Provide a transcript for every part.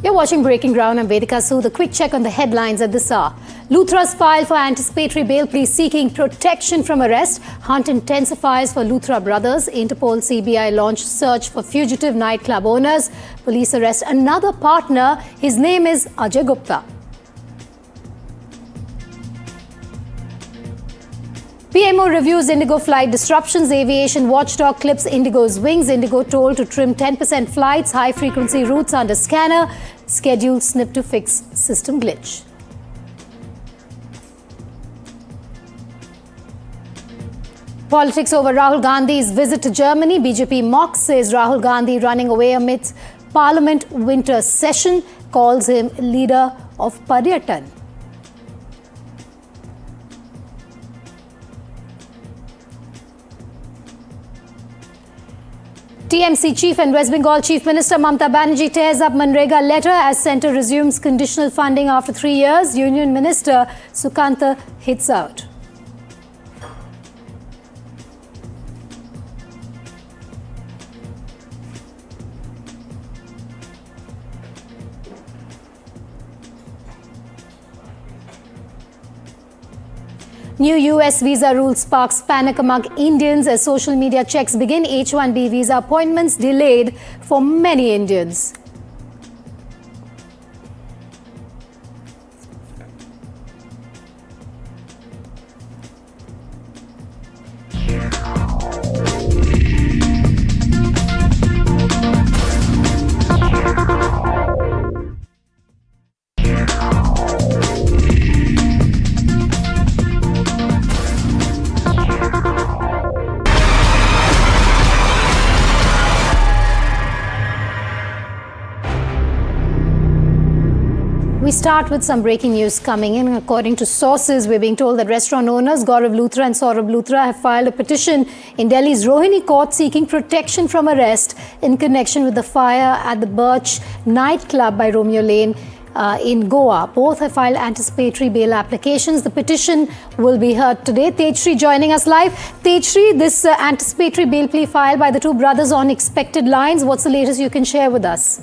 You're watching Breaking Ground. I'm Vedika. So the quick check on the headlines at this hour. Lutra's filed for anticipatory bail plea seeking protection from arrest. Hunt intensifies for Lutra brothers. Interpol CBI launch search for fugitive nightclub owners. Police arrest another partner. His name is Ajay Gupta. PMO reviews Indigo flight disruptions. Aviation watchdog clips Indigo's wings. Indigo told to trim 10% flights. High-frequency routes under scanner. Schedule snip to fix system glitch. Politics over Rahul Gandhi's visit to Germany. BJP mocks, says Rahul Gandhi running away amidst Parliament winter session. Calls him leader of Paryatan. TMC Chief and West Bengal Chief Minister Mamata Banerjee tears up Manrega letter as centre resumes conditional funding after 3 years. Union Minister Sukanta hits out. New US visa rule sparks panic among Indians as social media checks begin. H-1B visa appointments delayed for many Indians. We start with some breaking news coming in. According to sources, we're being told that restaurant owners Gourav Luthra and Sourabh Luthra have filed a petition in Delhi's Rohini court seeking protection from arrest in connection with the fire at the Birch nightclub by Romeo Lane in Goa. Both have filed anticipatory bail applications. The petition will be heard today. Tejshri joining us live. Tejshri, this anticipatory bail plea filed by the two brothers on expected lines. What's the latest you can share with us?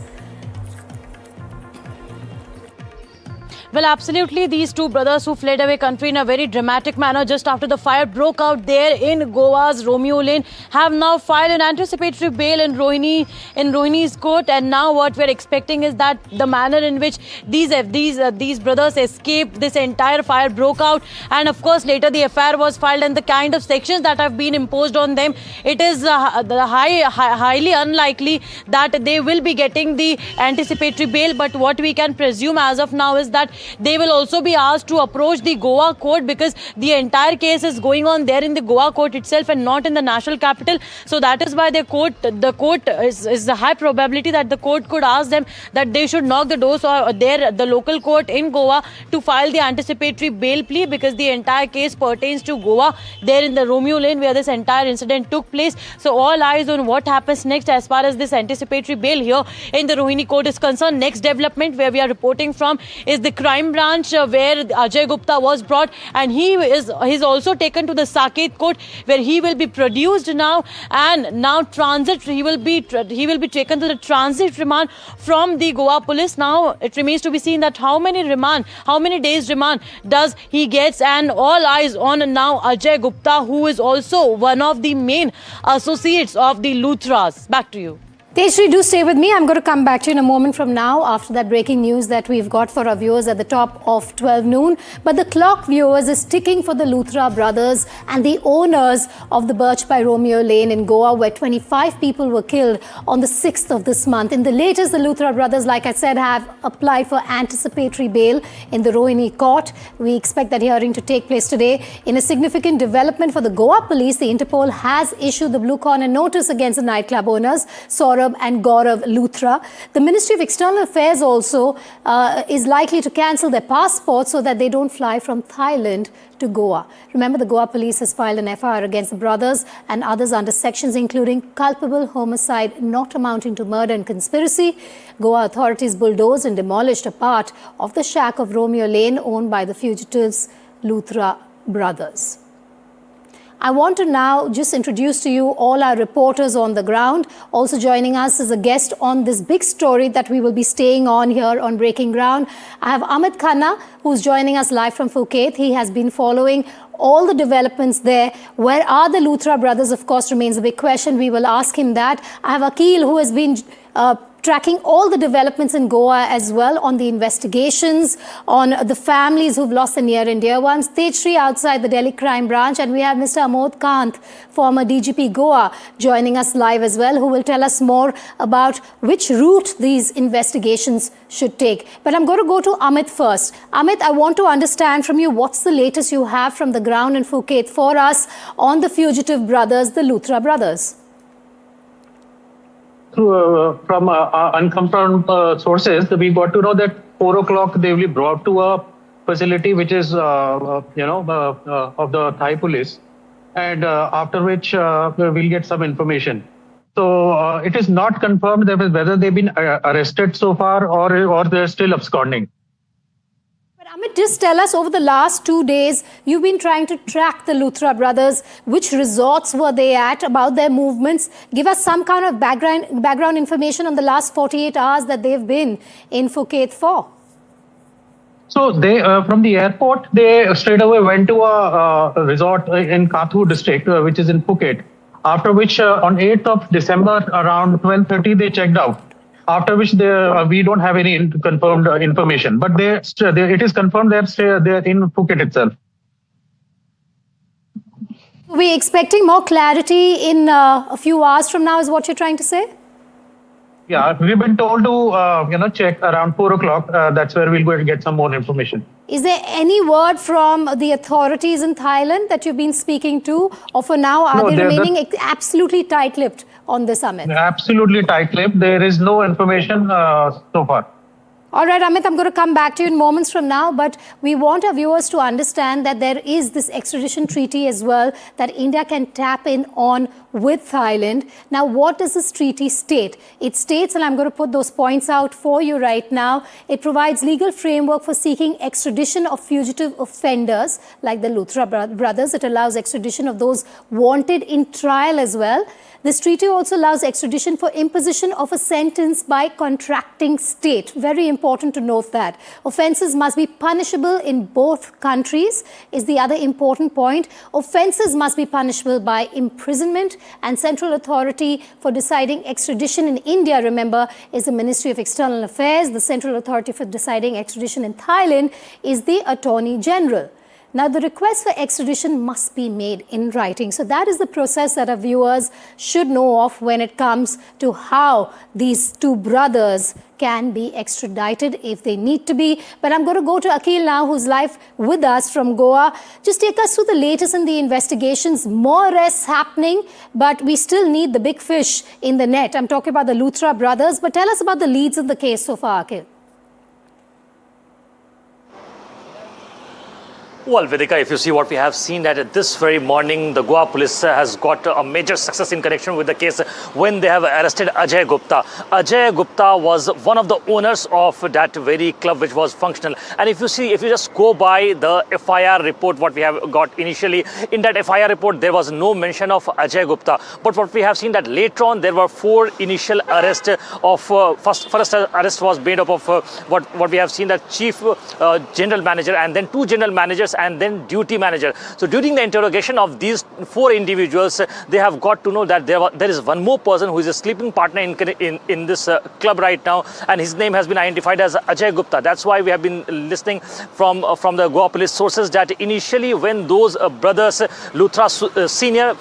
Well, absolutely. These two brothers who fled away country in a very dramatic manner just after the fire broke out there in Goa's Romeo Lane have now filed an anticipatory bail in Rohini's court. And now what we're expecting is that the manner in which these brothers escaped this entire fire broke out. And of course, later the FIR was filed and the kind of sections that have been imposed on them, it is highly unlikely that they will be getting the anticipatory bail. But what we can presume as of now is that they will also be asked to approach the Goa court because the entire case is going on there in the Goa court itself and not in the national capital. So that is why the court is the high probability that the court could ask them that they should knock the doors or the local court in Goa to file the anticipatory bail plea because the entire case pertains to Goa there in the Romeo Lane where this entire incident took place. So all eyes on what happens next as far as this anticipatory bail here in the Rohini court is concerned. Next development where we are reporting from is the crime branch where Ajay Gupta was brought, and he's also taken to the Saket court where he will be produced now, and now he will be taken to the transit remand from the Goa Police. Now it remains to be seen that how many days remand does he gets, and all eyes on now Ajay Gupta, who is also one of the main associates of the Lutras. Back to you. Tejshri, do stay with me. I'm going to come back to you in a moment from now after that breaking news that we've got for our viewers at the top of 12 noon. But the clock, viewers, is ticking for the Lutra brothers and the owners of the Birch by Romeo Lane in Goa, where 25 people were killed on the 6th of this month. In the latest, the Lutra brothers, like I said, have applied for anticipatory bail in the Rohini court. We expect that hearing to take place today. In a significant development for the Goa Police, the Interpol has issued the blue corner notice against the nightclub owners, Sourabh and Gourav Luthra. The Ministry of External Affairs also is likely to cancel their passports so that they don't fly from Thailand to Goa. Remember, the Goa Police has filed an FIR against the brothers and others under sections including culpable, homicide not amounting to murder and conspiracy. Goa authorities bulldozed and demolished a part of the shack of Romeo Lane owned by the fugitives Luthra brothers. I want to now just introduce to you all our reporters on the ground. Also joining us as a guest on this big story that we will be staying on here on Breaking Ground. I have Amit Khanna, who's joining us live from Phuket. He has been following all the developments there. Where are the Luthra brothers, of course, remains a big question. We will ask him that. I have Akil, who has been tracking all the developments in Goa as well, on the investigations, on the families who've lost their near and dear ones. Tejshri outside the Delhi Crime Branch, and we have Mr. Amod Kant, former DGP Goa, joining us live as well, who will tell us more about which route these investigations should take. But I'm going to go to Amit first. Amit, I want to understand from you what's the latest you have from the ground in Phuket for us on the fugitive brothers, the Luthra brothers. From unconfirmed sources, we got to know that 4 o'clock they will be brought to a facility which is, of the Thai police, and after which we'll get some information. So it is not confirmed that whether they've been arrested so far or they're still absconding. But Amit, just tell us, over the last 2 days, you've been trying to track the Luthra brothers. Which resorts were they at, about their movements? Give us some kind of background information on the last 48 hours that they've been in Phuket for. So they, from the airport, they straight away went to a resort in Kathu district, which is in Phuket. After which, on 8th of December, around 12:30, they checked out. After which we don't have any confirmed information, but it is confirmed they're in Phuket itself. We're expecting more clarity in a few hours from now, is what you're trying to say? Yeah, we've been told to check around 4 o'clock. That's where we'll go and get some more information. Is there any word from the authorities in Thailand that you've been speaking to, or for now are they remaining absolutely tight-lipped on this, Amit? Absolutely tight-lipped. There is no information so far. All right, Amit, I'm going to come back to you in moments from now, but we want our viewers to understand that there is this extradition treaty as well that India can tap in on with Thailand. Now, what does this treaty state? It states, and I'm going to put those points out for you right now, it provides legal framework for seeking extradition of fugitive offenders like the Luthra brothers. It allows extradition of those wanted in trial as well. This treaty also allows extradition for imposition of a sentence by contracting state. Very important to note that. Offences must be punishable in both countries is the other important point. Offences must be punishable by imprisonment, and central authority for deciding extradition in India, remember, is the Ministry of External Affairs. The central authority for deciding extradition in Thailand is the Attorney General. Now, the request for extradition must be made in writing. So that is the process that our viewers should know of when it comes to how these two brothers can be extradited if they need to be. But I'm going to go to Akil now, who's live with us from Goa. Just take us through the latest in the investigations. More arrests happening, but we still need the big fish in the net. I'm talking about the Luthra brothers, but tell us about the leads in the case so far, Akil. Well, Vedika, if you see what we have seen, that this very morning, the Goa Police has got a major success in connection with the case when they have arrested Ajay Gupta. Ajay Gupta was one of the owners of that very club which was functional. And if you see, if you just go by the FIR report, what we have got initially, in that FIR report, there was no mention of Ajay Gupta. But what we have seen that later on, there were 4 initial arrests of, first arrest was made up of what we have seen, that chief general manager, and then 2 general managers, and then duty manager. So during the interrogation of these 4 individuals, they have got to know that there is one more person who is a sleeping partner in this club right now, and his name has been identified as Ajay Gupta. That's why we have been listening from the Goa Police sources that initially when those brothers, Lutra Senior,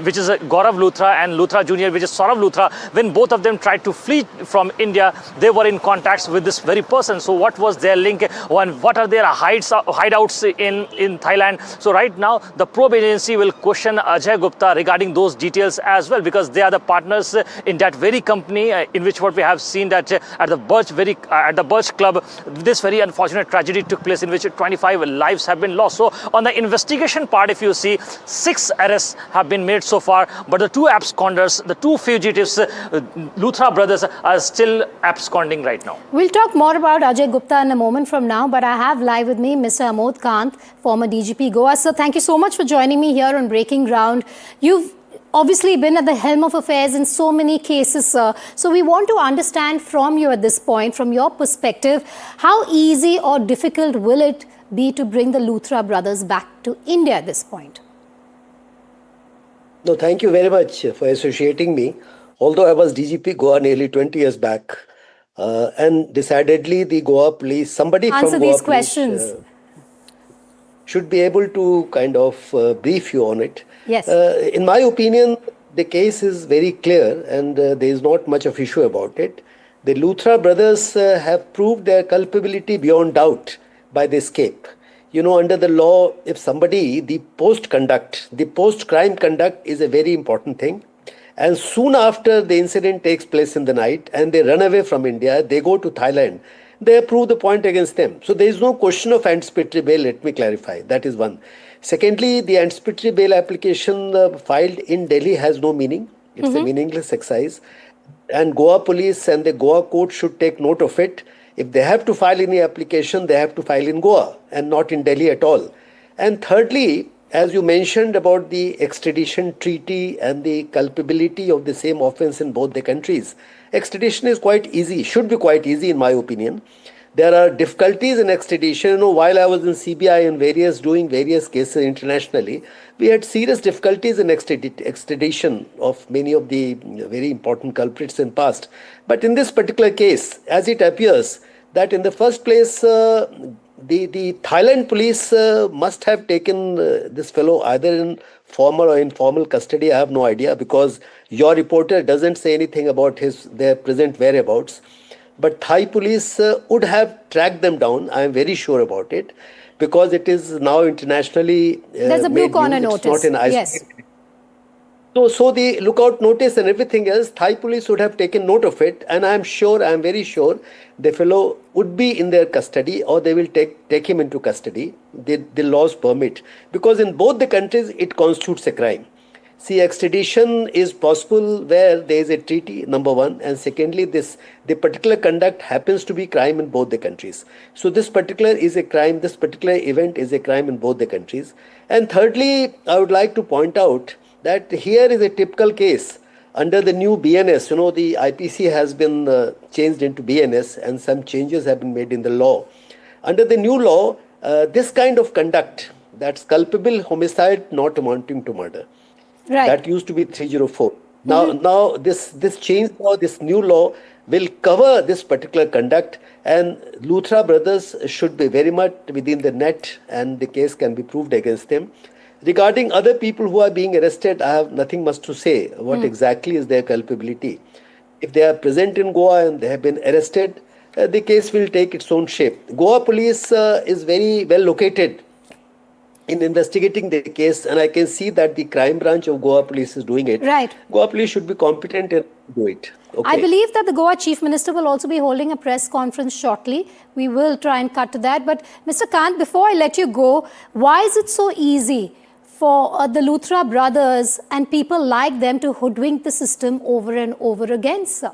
which is Gourav Luthra, and Luthra Junior, which is Sourabh Luthra, when both of them tried to flee from India, they were in contacts with this very person. So what was their link, and what are their hideouts in Thailand? So right now, the probe agency will question Ajay Gupta regarding those details as well, because they are the partners in that very company in which what we have seen that at the Birch club, this very unfortunate tragedy took place in which 25 lives have been lost. So on the investigation part, if you see, 6 arrests have been made so far, but the 2 absconders, the 2 fugitives, Luthra brothers, are still absconding right now. We'll talk more about Ajay Gupta in a moment from now, but I have live with me Mr. Amod Kant, former DGP Goa. Sir, thank you so much for joining me here on Breaking Ground. You've obviously been at the helm of affairs in so many cases, sir. So we want to understand from you at this point, from your perspective, how easy or difficult will it be to bring the Luthra brothers back to India at this point? No, thank you very much for associating me. Although I was DGP Goa nearly 20 years back, and decidedly the Goa Police, somebody Answer from these Goa questions. Police should be able to kind of brief you on it. Yes. In my opinion, the case is very clear and there is not much of issue about it. The Luthra brothers have proved their culpability beyond doubt by the escape. You know, under the law, if somebody, the post-crime conduct is a very important thing. And soon after the incident takes place in the night and they run away from India, they go to Thailand, they prove the point against them. So there is no question of anticipatory bail, let me clarify. That is one. Secondly, the anticipatory bail application filed in Delhi has no meaning. It's a meaningless exercise. And Goa Police and the Goa court should take note of it. If they have to file any application, they have to file in Goa and not in Delhi at all. And thirdly, as you mentioned about the extradition treaty and the culpability of the same offense in both the countries, extradition is quite easy, should be quite easy in my opinion. There are difficulties in extradition. You know, while I was in CBI and doing various cases internationally, we had serious difficulties in extradition of many of the very important culprits in past. But in this particular case, as it appears that in the first place, the Thailand police must have taken this fellow either in formal or informal custody. I have no idea because your reporter doesn't say anything about their present whereabouts. But Thai police would have tracked them down. I am very sure about it because it is now internationally there's a blue corner notice. Not an yes. So the lookout notice and everything else, Thai police would have taken note of it, and I am very sure, the fellow would be in their custody or they will take him into custody. The laws permit because in both the countries it constitutes a crime. See, extradition is possible where there is a treaty, number one, and secondly, the particular conduct happens to be crime in both the countries. So this particular is a crime, this particular event is a crime in both the countries. And thirdly, I would like to point out that here is a typical case under the new BNS. You know, the IPC has been changed into BNS and some changes have been made in the law. Under the new law, this kind of conduct, that's culpable homicide not amounting to murder. Right. That used to be 304. Now this change law, this new law will cover this particular conduct, and Luthra brothers should be very much within the net and the case can be proved against them. Regarding other people who are being arrested, I have nothing much to say. What exactly is their culpability? If they are present in Goa and they have been arrested, the case will take its own shape. Goa Police is very well located in investigating the case, and I can see that the crime branch of Goa Police is doing it. Right. Goa Police should be competent and do it. Okay. I believe that the Goa Chief Minister will also be holding a press conference shortly. We will try and cut to that. But Mr. Kant, before I let you go, why is it so easy for the Luthra brothers and people like them to hoodwink the system over and over again, sir?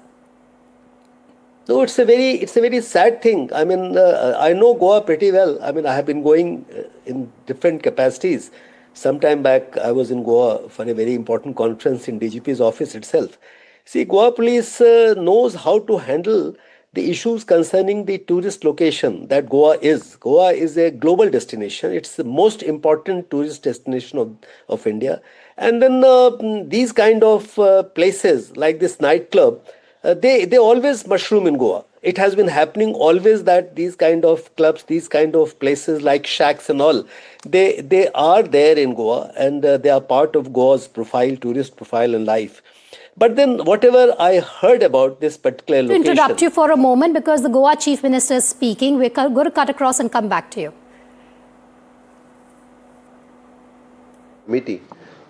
No, it's a very sad thing. I mean, I know Goa pretty well. I mean, I have been going in different capacities. Some time back, I was in Goa for a very important conference in DGP's office itself. See, Goa Police knows how to handle the issues concerning the tourist location that Goa is. Goa is a global destination. It's the most important tourist destination of India. And then these kind of places like this nightclub, they always mushroom in Goa. It has been happening always that these kind of clubs, these kind of places like shacks and all, they are there in Goa and they are part of Goa's profile, tourist profile and life. But then whatever I heard about this particular location... To interrupt you for a moment because the Goa Chief Minister is speaking. We're going to cut across and come back to you. Committee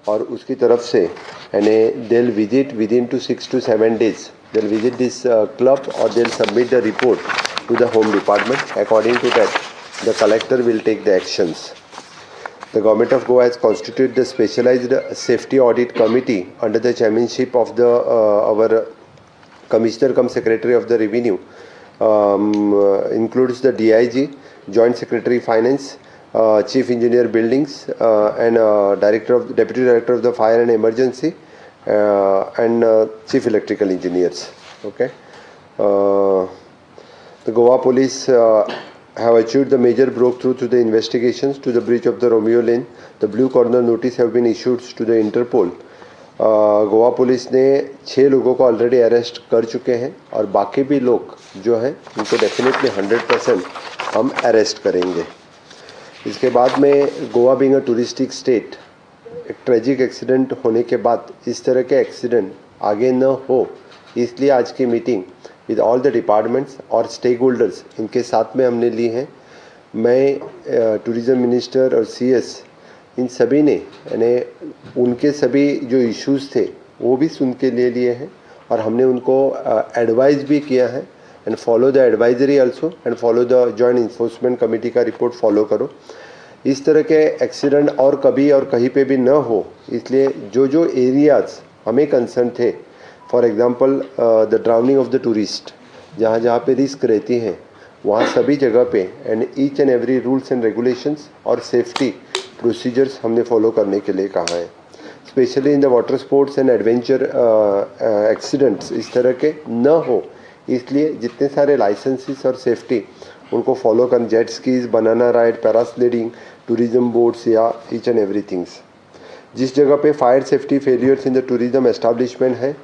और उसकी तरफ से यानी they'll visit within 6 to 7 days. They'll visit this club or they'll submit the report to the Home Department. According to that, the collector will take the actions. The Government of Goa has constituted the Specialized Safety Audit Committee under the chairmanship of our Commissioner cum Secretary of the Revenue. Includes the DIG, Joint Secretary Finance, Chief Engineer Buildings, and Deputy Director of the Fire and Emergency, and Chief Electrical Engineers. Okay. The Goa Police have achieved the major breakthrough through the investigations to the breach of the Romeo Lane. The blue corner notice have been issued to the Interpol. Goa police ने 6 लोगों को already arrest कर चुके हैं और बाकी भी लोग जो हैं उनको डेफिनेटली 100% हम अरेस्ट करेंगे. इसके बाद में Goa being a touristic state, एक ट्रेजिक एक्सीडेंट होने के बाद इस तरह के एक्सीडेंट आगे न हो, इसलिए आज की meeting with all the departments और स्टेक होल्डर्स इनके साथ में हमने ली है. मैं टूरिज़म मिनिस्टर और सीएस इन सभी ने यानी उनके सभी जो इश्यूज़ थे वो भी सुन के ले लिए हैं और हमने उनको एडवाइस भी किया है. And follow the advisory also and follow the joint enforcement committee का रिपोर्ट फॉलो करो. इस तरह के एक्सीडेंट और कभी और कहीं पे भी न हो, इसलिए जो जो एरियाज़ हमें कंसर्न थे, for example the drowning of the tourist, जहाँ जहाँ पे रिस्क रहती हैं वहाँ सभी जगह पे and each and every rules and regulations और सेफ्टी प्रोसीजर्स हमने फॉलो करने के लिए कहा है. Specially in the water sports and adventure accidents इस तरह के न हो, इसलिए जितने सारे लाइसेंसेस और सेफ्टी उनको फॉलो कर, jet skis, banana ride, parasailing, tourism boats या ईच एंड एवरीथिंग्स. जिस जगह पे fire safety failures in the tourism establishment है,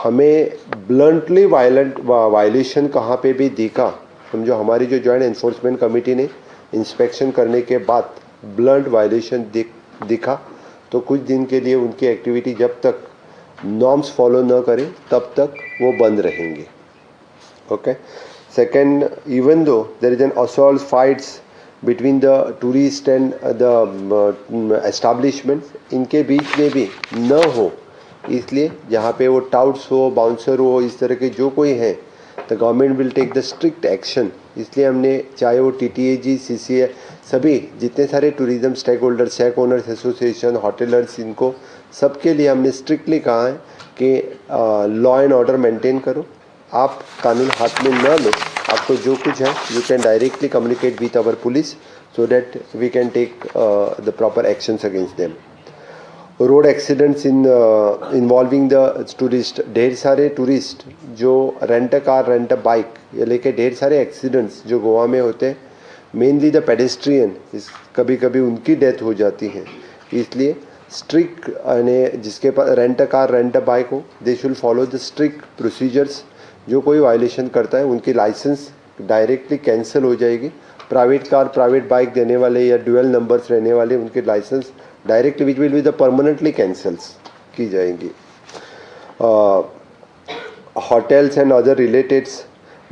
हमें ब्लंटली वायलेशन कहाँ पे भी दिखा, समझो हमारी जो जॉइंट एनफोर्समेंट कमेटी ने इंस्पेक्शन करने के बाद ब्लंट वायलेशन दिखा तो कुछ दिन के लिए उनकी एक्टिविटी जब तक नॉर्म्स फॉलो न करें तब तक वो बंद रहेंगे. Okay. Second, even though there is an assault fights between the tourist and the establishment, इनके बीच में भी न हो, इसलिए जहाँ पे वो टाउट्स हो, बाउंसर हो, इस तरह के जो कोई हैं, the government will take the strict action. इसलिए हमने चाहे वो TTAG, CCA, सभी जितने सारे tourism stakeholder, shack owners association, hoteliers, इनको सबके लिए हमने स्ट्रिक्टली कहा है कि लॉ एंड ऑर्डर मेंटेन करो. आप कानून हाथ में न लो, आपको जो कुछ है you can directly communicate with our police so that we can take the proper actions against them. Road accidents involving the tourist, ढेर सारे टूरिस्ट जो rent a car, rent a bike, ये लेके ढेर सारे एक्सीडेंट्स जो गोवा में होते हैं, मेनली द पेडेस्ट्रियन, कभी कभी उनकी डेथ हो जाती है. इसलिए स्ट्रिक्ट यानी जिसके पास rent a car, rent a bike हो, they should follow the strict procedures. जो कोई वायलेशन करता है उनकी लाइसेंस डायरेक्टली कैंसिल हो जाएगी. प्राइवेट कार, प्राइवेट बाइक देने वाले या ड्यूअल नंबर्स रहने वाले, उनके licence directly which will be the permanently cancels की जाएंगी. होटल्स एंड अदर रिलेटेड्स,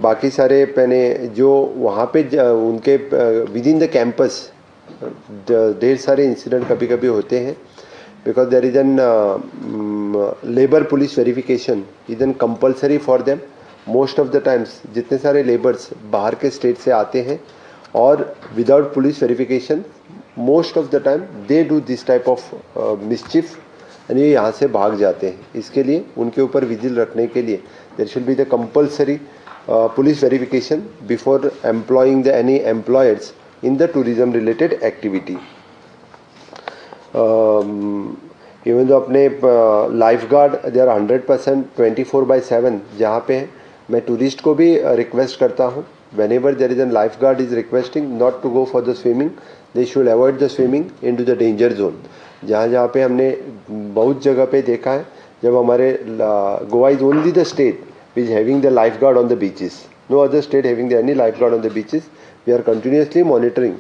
बाकी सारे पहने जो वहाँ पे उनके विद इन द कैंपस ढेर सारे इंसिडेंट कभी कभी होते हैं, because there is an labour police verification is an compulsory for them. Most of the times जितने सारे लेबर्स बाहर के स्टेट से आते हैं और without police verification most of the time they do this type of मिसचिफ and ये यहाँ से भाग जाते हैं. इसके लिए उनके ऊपर विजिल रखने के लिए there should be the compulsory police verification before employing the any employers in the tourism related activity. Even जो अपने लाइफ गार्ड दे आर 100% 24/7 जहाँ पे हैं, मैं टूरिस्ट को भी रिक्वेस्ट करता हूँ, whenever there is a lifeguard is requesting not to go for the swimming, they should avoid the swimming into the danger zone. जहाँ जहाँ पे हमने बहुत जगह पे देखा है, जब हमारे Goa is only the state which is having the lifeguard on the beaches. No other state having the any lifeguard on the beaches. We are continuously monitoring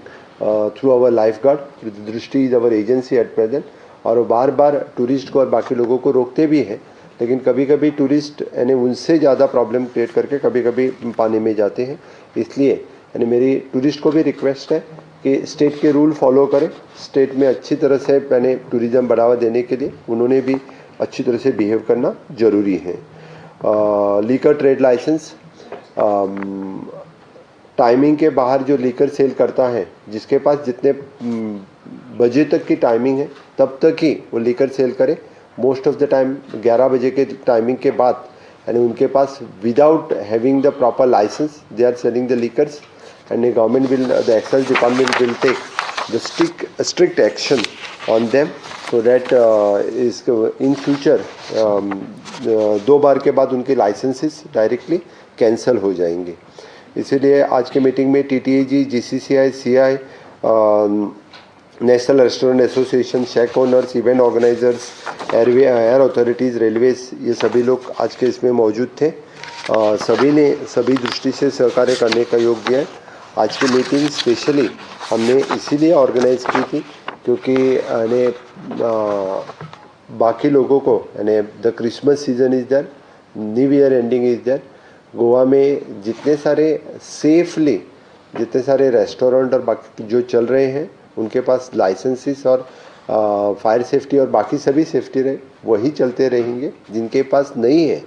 through our lifeguard. दृष्टि is our agency at present. और बार बार tourist को और बाकी लोगों को रोकते भी हैं, लेकिन कभी कभी टूरिस्ट यानी उनसे ज़्यादा प्रॉब्लम क्रिएट करके कभी कभी पानी में जाते हैं. इसलिए यानी मेरी टूरिस्ट को भी रिक्वेस्ट है कि स्टेट के रूल फॉलो करें. स्टेट में अच्छी तरह से यानी टूरिज़्म बढ़ावा देने के लिए उन्होंने भी अच्छी तरह से बिहेव करना ज़रूरी है. लीकर ट्रेड लाइसेंस, टाइमिंग के बाहर जो लीकर सेल करता है, जिसके पास जितने बजे तक की टाइमिंग है तब तक ही वो लीकर सेल करे. मोस्ट ऑफ द टाइम 11 बजे के टाइमिंग के बाद यानी उनके पास without having the proper license they are selling the liquors, and government will, the excise department will take the strict action on them, so that in future 2 बार के बाद उनके लाइसेंसेस डायरेक्टली कैंसिल हो जाएंगे। इसीलिए आज के मीटिंग में TTAG, GCCI, CI, national restaurant association, shack owners, event organisers, air authorities, railways, ये सभी लोग आज के इसमें मौजूद थे। सभी ने सभी दृष्टि से सहकार्य करने का योग दिया है। आज की मीटिंग स्पेशली हमने इसीलिए ऑर्गेनाइज की थी क्योंकि बाकी लोगों को the Christmas season is there, new year ending is there. Goa में जितने सारे रेस्टोरेंट और बाकी जो चल रहे हैं उनके पास लाइसेंसेस और फायर सेफ्टी और बाकी सभी सेफ्टी रहे वही चलते रहेंगे। जिनके पास नहीं है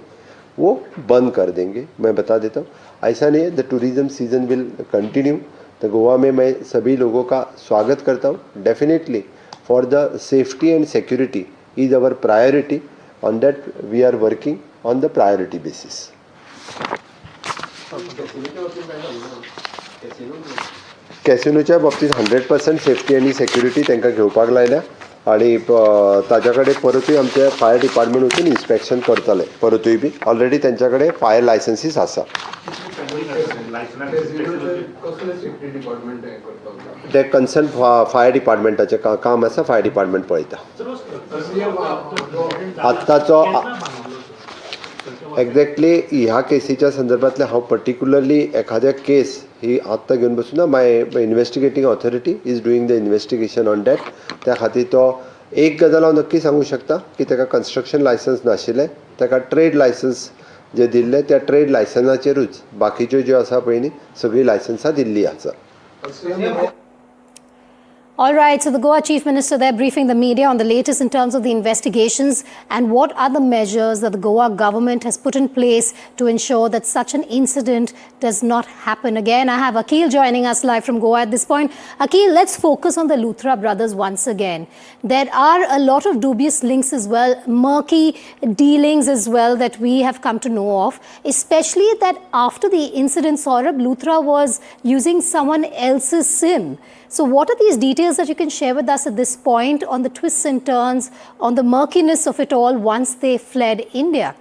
वो बंद कर देंगे। मैं बता देता हूँ, ऐसा नहीं है। The tourism season will continue. तो गोवा में मैं सभी लोगों का स्वागत करता हूँ। Definitely for the safety and security is our priority, on that we are working on the priority basis. कॅसिनोच्या बाबतीत 100% सेफ्टी आणि सिक्युरिटी तांकां घेवपाक लायल्या आणि ताज्या कडेन परतूय आमचे फायर डिपार्टमेंट वचून इन्स्पेक्शन करतले। परतूय बी ऑलरेडी तांच्या कडेन फायर लायसन्सीस आसा। ते कन्सर्न फायर डिपार्टमेंटाचे काम आसा, फायर डिपार्टमेंट पळयता। आत्ताचो एक्झॅक्टली ह्या केसीच्या संदर्भातले हांव पर्टिक्युलरली एखाद्या केस ही आत्ता घेवन बसून ना। My investigating authority is doing the investigation on that. त्या खातीर तो एक गजाल हांव नक्की सांगू शकता की ताका कन्स्ट्रक्शन लायसन्स नाशिल्लें, ताका ट्रेड लायसन्स जे दिल्ले त्या ट्रेड लायसन्साचेरूच बाकीच्यो ज्यो आसा पळय न्ही सगळी लायसन्सां दिल्ली आसा। All right, so the Goa Chief Minister there briefing the media on the latest in terms of the investigations and what are the measures that the Goa government has put in place to ensure that such an incident does not happen again. I have Akhil joining us live from Goa at this point. Akhil, let's focus on the Luthra brothers once again. There are a lot of dubious links as well, murky dealings as well that we have come to know of, especially that after the incident, Sourabh Luthra was using someone else's SIM. So what are these details that you can share with us at this point on the twists and turns, on the murkiness of it all once they fled India?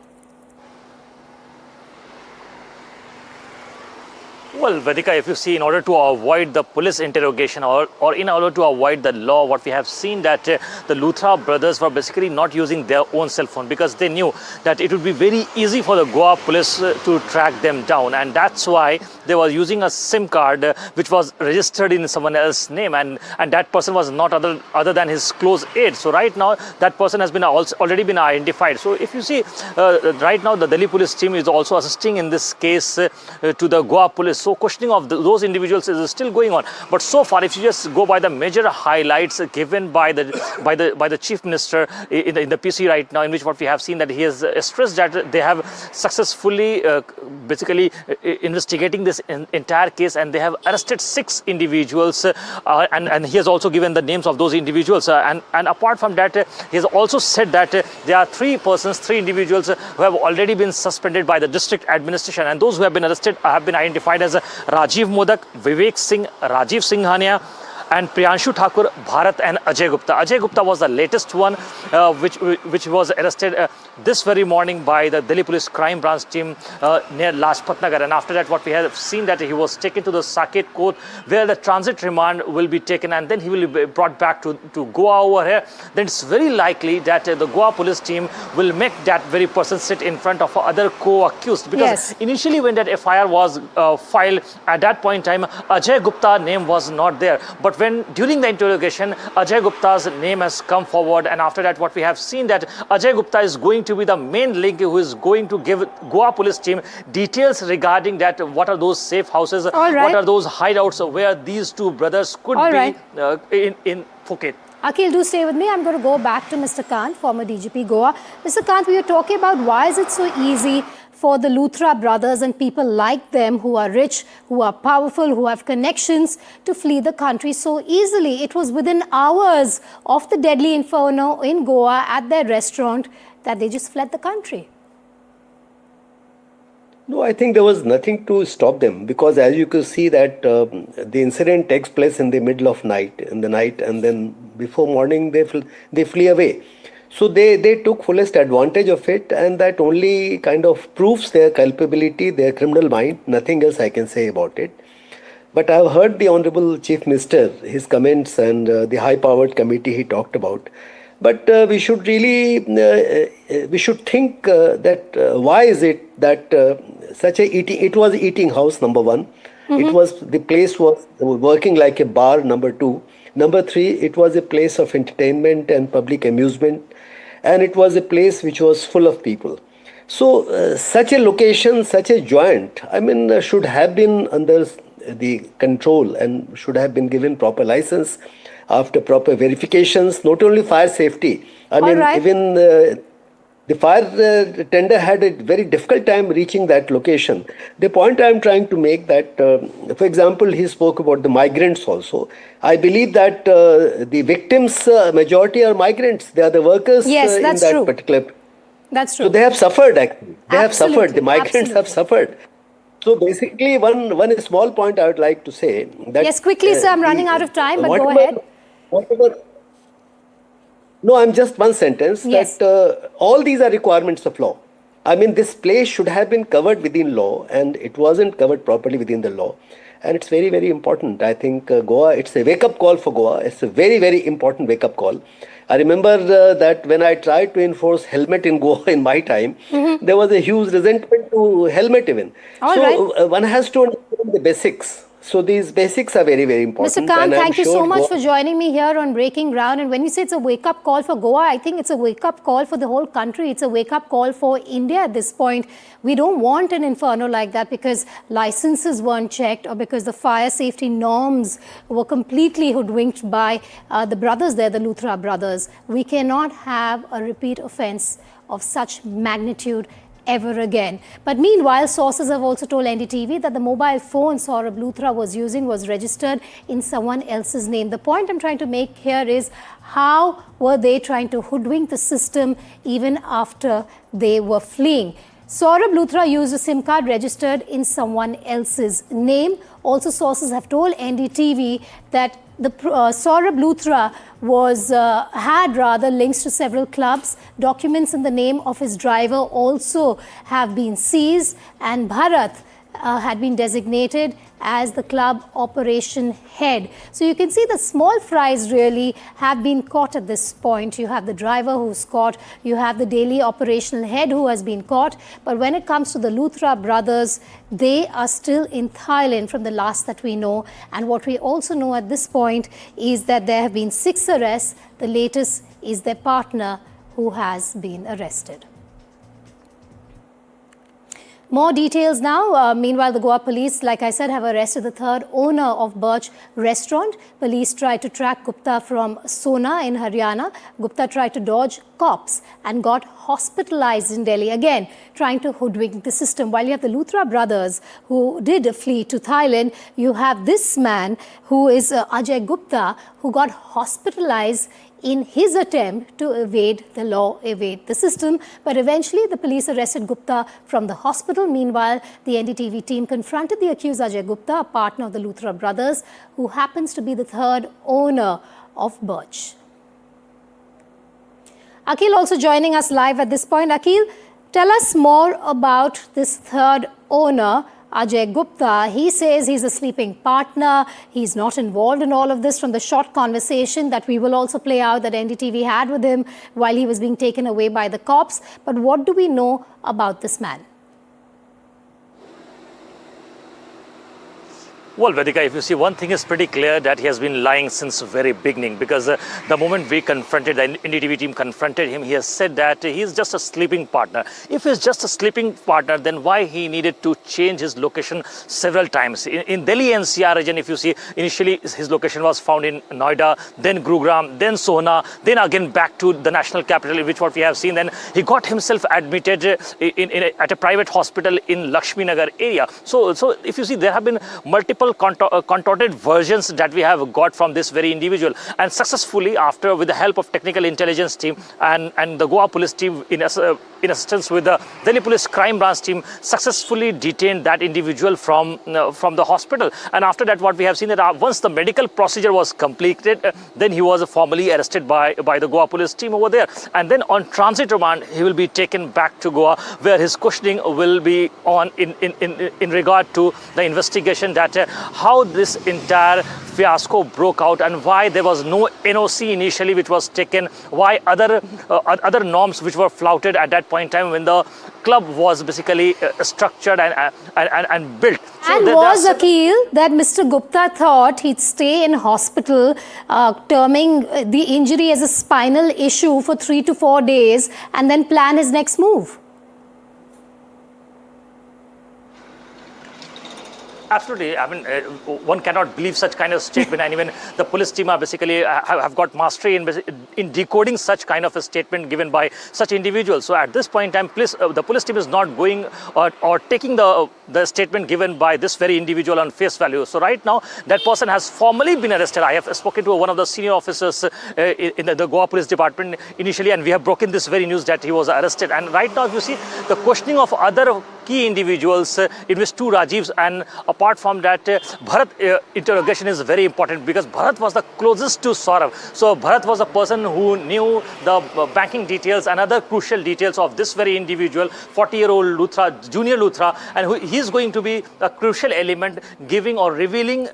Well, Vedika, if you see, in order to avoid the police interrogation or in order to avoid the law, what we have seen that the Luthra brothers were basically not using their own cell phone because they knew that it would be very easy for the Goa police to track them down, and that's why they were using a SIM card which was registered in someone else's name, and that person was not other than his close aide. So right now that person has been already been identified. So if you see, right now the Delhi police team is also assisting in this case to the Goa police. So questioning of those individuals is still going on. But so far, if you just go by the major highlights given by the Chief Minister in the PC right now, in which what we have seen that he has stressed that they have successfully basically investigating this entire case, and they have arrested 6 individuals, and he has also given the names of those individuals. And apart from that, he has also said that there are 3 individuals who have already been suspended by the district administration, and those who have been arrested have been identified as Rajiv Modak, Vivek Singh, Rajiv Singhania, and Priyanshu Thakur, Bharat, and Ajay Gupta. Ajay Gupta was the latest one which was arrested this very morning by the Delhi Police Crime Branch team near Lajpat Nagar. And after that, what we have seen that he was taken to the Saket court where the transit remand will be taken, and then he will be brought back to Goa over here. Then it's very likely that the Goa police team will make that very person sit in front of other co-accused, because initially when that FIR was filed, at that point in time, Ajay Gupta's name was not there. But when during the interrogation, Ajay Gupta's name has come forward, and after that, what we have seen that Ajay Gupta is going to be the main link who is going to give Goa police team details regarding that what are those safe houses, what are those hideouts where these 2 brothers could be in Phuket. Akhil, do stay with me. I'm going to go back to Mr. Kant, former DGP Goa. Mr. Kant, we were talking about why is it so easy for the Luthra brothers and people like them who are rich, who are powerful, who have connections to flee the country so easily. It was within hours of the deadly inferno in Goa at their restaurant that they just fled the country. No, I think there was nothing to stop them because as you could see that the incident takes place in the middle of in the night, and then before morning they flee away. So they took fullest advantage of it, and that only kind of proves their culpability, their criminal mind. Nothing else I can say about it. But I've heard the Honorable Chief Minister, his comments, and the high-powered committee he talked about. But we should really, we should think that why is it that it was eating house, number one. The place was working like a bar, number two. Number three, it was a place of entertainment and public amusement. And it was a place which was full of people. So such a location, such a joint, I mean, should have been under the control and should have been given proper license after proper verifications, not only fire safety. I mean, even the fire tender had a very difficult time reaching that location. The point I'm trying to make that, for example, he spoke about the migrants also. I believe that the victims, majority are migrants. They are the workers yes, that's in that true. particular. That's true. So they have suffered actually. They have Absolutely, suffered. The migrants have suffered. So basically, one small point I would like to say that. Yes, quickly, sir. I'm running out of time, but go ahead. No, I'm just one sentence. Yes. That all these are requirements of law. I mean, this place should have been covered within law, and it wasn't covered properly within the law. And it's very, very important. I think Goa, it's a wake-up call for Goa. It's a very, very important wake-up call. I remember that when I tried to enforce helmet in Goa in my time, there was a huge resentment to helmet even. One has to understand the basics. So these basics are very, very important. Mr. Khan, thank you so much for joining me here on Breaking Ground. And when you say it's a wake-up call for Goa, I think it's a wake-up call for the whole country. It's a wake-up call for India at this point. We don't want an inferno like that because licenses weren't checked or because the fire safety norms were completely hoodwinked by the brothers there, the Luthra brothers. We cannot have a repeat offense of such magnitude ever again. But meanwhile, sources have also told NDTV that the mobile phone Sourabh Luthra was using was registered in someone else's name. The point I'm trying to make here is how were they trying to hoodwink the system even after they were fleeing? Sourabh Luthra used a SIM card registered in someone else's name. Also, sources have told NDTV that the Sourabh Luthra had links to several clubs. Documents in the name of his driver also have been seized, and Bharat had been designated as the club operation head. So you can see the small fries really have been caught at this point. You have the driver who's caught, you have the daily operational head who has been caught. But when it comes to the Luthra brothers, they are still in Thailand from the last that we know. And what we also know at this point is that there have been 6 arrests. The latest is their partner who has been arrested. More details now. Meanwhile, the Goa Police, like I said, have arrested the 3rd owner of Birch restaurant. Police tried to track Gupta from Sona in Haryana. Gupta tried to dodge cops and got hospitalized in Delhi. Again, trying to hoodwink the system. While you have the Luthra brothers who did flee to Thailand, you have this man who is Ajay Gupta, who got hospitalized in his attempt to evade the law, evade the system. But eventually, the police arrested Gupta from the hospital. Meanwhile, the NDTV team confronted the accused Ajay Gupta, a partner of the Luthra brothers, who happens to be the 3rd owner of Birch. Akhil also joining us live at this point. Akhil, tell us more about this 3rd owner, Ajay Gupta. He says he's a sleeping partner. He's not involved in all of this from the short conversation that we will also play out that NDTV had with him while he was being taken away by the cops. But what do we know about this man? Well, Vedika, if you see, one thing is pretty clear that he has been lying since the very beginning, because the moment we confronted, the NDTV team confronted him, he has said that he's just a sleeping partner. If he's just a sleeping partner, then why he needed to change his location several times? In Delhi NCR region, if you see, initially his location was found in Noida, then Gurugram, then Sohna, then again back to the national capital, in which what we have seen. Then he got himself admitted at a private hospital in Lakshmi Nagar area. So if you see, there have been multiple multiple contorted versions that we have got from this very individual, and successfully, after with the help of technical intelligence team and the Goa Police team in assistance with the Delhi Police Crime Branch team, successfully detained that individual from the hospital. And after that, what we have seen that once the medical procedure was completed, then he was formally arrested by the Goa Police team over there. And then on transit remand, he will be taken back to Goa, where his questioning will be on in regard to the investigation that how this entire fiasco broke out and why there was no NOC initially which was taken, why other norms which were flouted at that point in time when the club was basically structured and built. So and was Akil that Mr. Gupta thought he'd stay in hospital, terming the injury as a spinal issue for 3 to 4 days and then plan his next move? Absolutely. I mean, one cannot believe such kind of statement, and even the police team are basically have got mastery in decoding such kind of a statement given by such individuals. So at this point in time, the police team is not going or taking the statement given by this very individual on face value. So right now, that person has formally been arrested. I have spoken to one of the senior officers in the Goa Police Department initially, and we have broken this very news that he was arrested. And right now, if you see the questioning of other key individuals, in which 2 Rajivs, and apart from that, Bharat interrogation is very important because Bharat was the closest to Sourabh. So Bharat was a person who knew the banking details and other crucial details of this very individual, 40-year-old Luthra, junior Luthra, and he is going to be a crucial element giving or revealing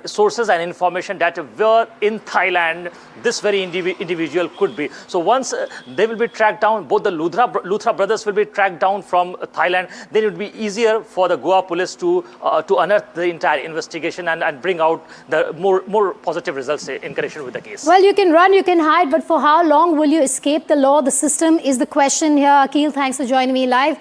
sources and information that were in Thailand this very individual could be. So once they will be tracked down, both the Luthra brothers will be tracked down from Thailand, then it would be easier for the Goa Police to unearth the entire investigation and bring out the more positive results in connection with the case. Well, you can run, you can hide, but for how long will you escape the law? The system is the question here. Akil, thanks for joining me live.